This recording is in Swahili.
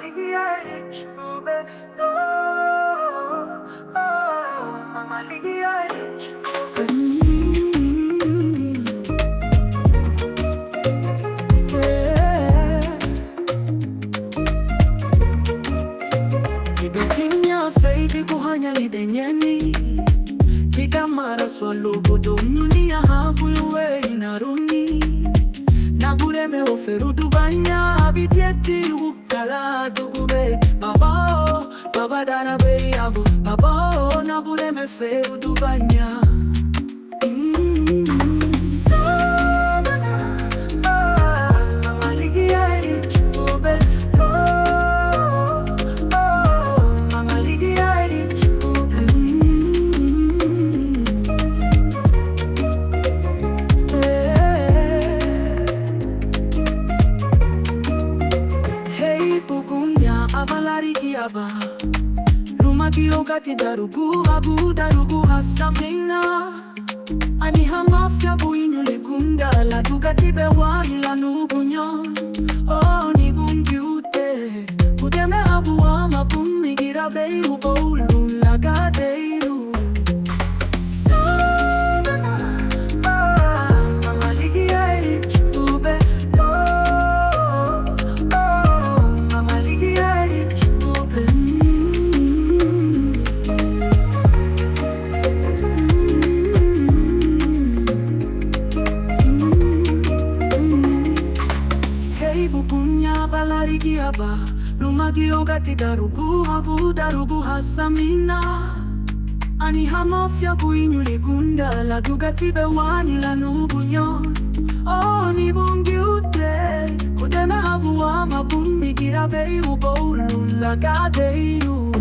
ligia chube, mama ligia chube. Kimya faidi kuhanya lidenyeni kita mara swalugo dunia haguluwe inaruni nabure me oferudu banya abitieti ukala dugube babao babadana be abu babao nabure me ferudu banya Aba Luma kiogati darugu hagu darugu hasamina Ani hamafya buinyu ligunda la dugati bewani la nugunyo Oh ni bungyute Kudeme habu wa mabumi girabe uboulu lagadeiru Aba Luma giogati darugu hagu darugu hasamina Ani hamafya buinyu ligunda la dugati bewani la nubunyo Oh ni bungyute Kudeme habu wa mabumi girabe uboulu la gadeiru